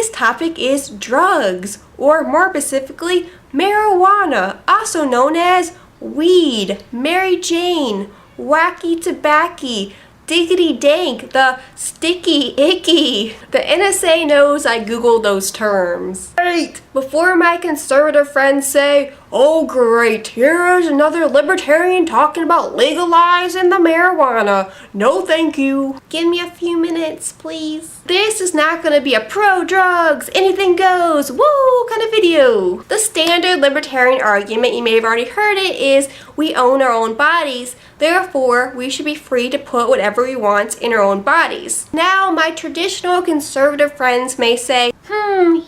Today's topic is drugs, or more specifically, marijuana, also known as weed, Mary Jane, wacky tobacco, diggity dank, the sticky icky. The NSA knows I googled those terms. Great! Before my conservative friends say, oh great, here's another libertarian talking about legalizing the marijuana. No thank you. Give me a few minutes, please. This is not going to be a pro-drugs, anything goes, woo kind of video. The standard libertarian argument, you may have already heard it, is we own our own bodies. Therefore, we should be free to put whatever we want in our own bodies. Now, my traditional conservative friends may say,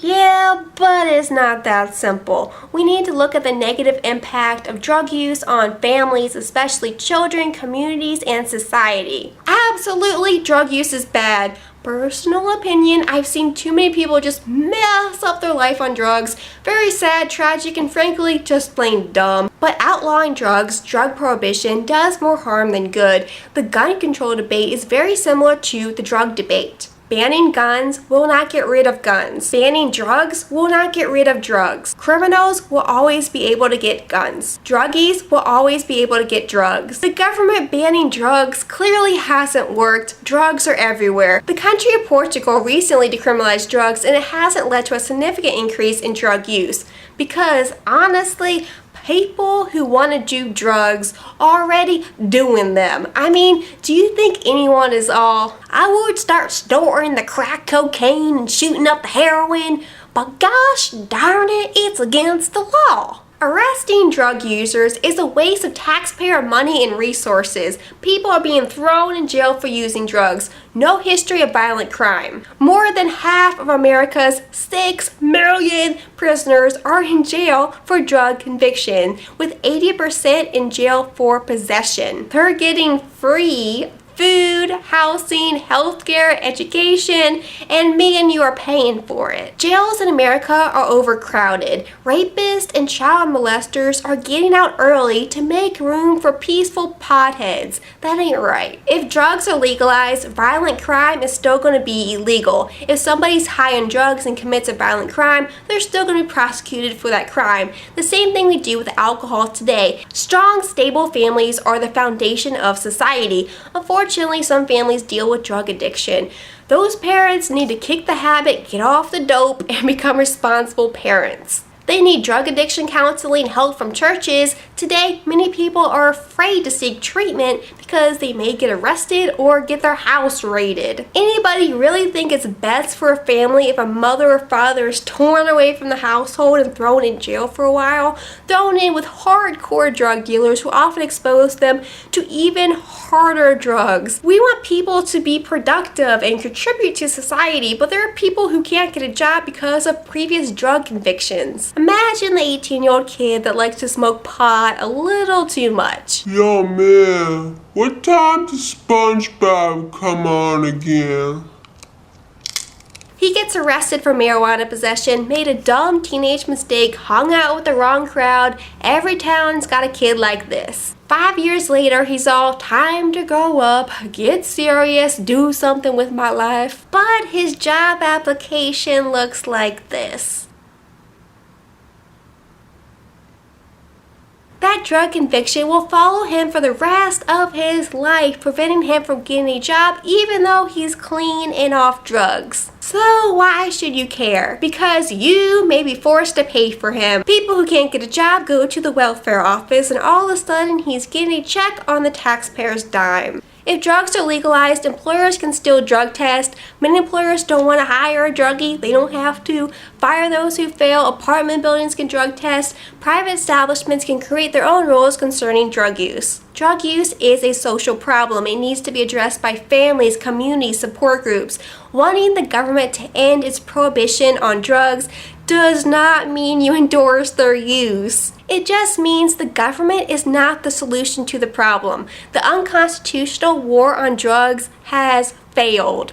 yeah, but it's not that simple. We need to look at the negative impact of drug use on families, especially children, communities, and society. Absolutely, drug use is bad. Personal opinion, I've seen too many people just mess up their life on drugs. Very sad, tragic, and frankly, just plain dumb. But outlawing drugs, drug prohibition, does more harm than good. The gun control debate is very similar to the drug debate. Banning guns will not get rid of guns. Banning drugs will not get rid of drugs. Criminals will always be able to get guns. Druggies will always be able to get drugs. The government banning drugs clearly hasn't worked. Drugs are everywhere. The country of Portugal recently decriminalized drugs, and it hasn't led to a significant increase in drug use. Because honestly, people who want to do drugs are already doing them. I mean, do you think anyone is all, I would start storing the crack cocaine and shooting up the heroin, but gosh darn it, it's against the law. Arresting drug users is a waste of taxpayer money and resources. People are being thrown in jail for using drugs. No history of violent crime. More than half of America's 6 million prisoners are in jail for drug conviction, with 80% in jail for possession. They're getting free food, housing, healthcare, education, and me and you are paying for it. Jails in America are overcrowded. Rapists and child molesters are getting out early to make room for peaceful potheads. That ain't right. If drugs are legalized, violent crime is still going to be illegal. If somebody's high on drugs and commits a violent crime, they're still going to be prosecuted for that crime. The same thing we do with alcohol today. Strong, stable families are the foundation of society. Unfortunately, some families deal with drug addiction. Those parents need to kick the habit, get off the dope, and become responsible parents. They need drug addiction counseling and help from churches. Today, many people are afraid to seek treatment because they may get arrested or get their house raided. Anybody really think it's best for a family if a mother or father is torn away from the household and thrown in jail for a while? Thrown in with hardcore drug dealers who often expose them to even harder drugs. We want people to be productive and contribute to society, but there are people who can't get a job because of previous drug convictions. Imagine the 18-year-old kid that likes to smoke pot a little too much. Yo man, what time does SpongeBob come on again? He gets arrested for marijuana possession, made a dumb teenage mistake, hung out with the wrong crowd. Every town's got a kid like this. 5 years later, he's all, time to grow up, get serious, do something with my life. But his job application looks like this. That drug conviction will follow him for the rest of his life, preventing him from getting a job even though he's clean and off drugs. So why should you care? Because you may be forced to pay for him. People who can't get a job go to the welfare office, and all of a sudden he's getting a check on the taxpayer's dime. If drugs are legalized, employers can still drug test. Many employers don't want to hire a druggie. They don't have to. Fire those who fail. Apartment buildings can drug test. Private establishments can create their own rules concerning drug use. Drug use is a social problem. It needs to be addressed by families, communities, support groups. Wanting the government to end its prohibition on drugs does not mean you endorse their use. It just means the government is not the solution to the problem. The unconstitutional war on drugs has failed.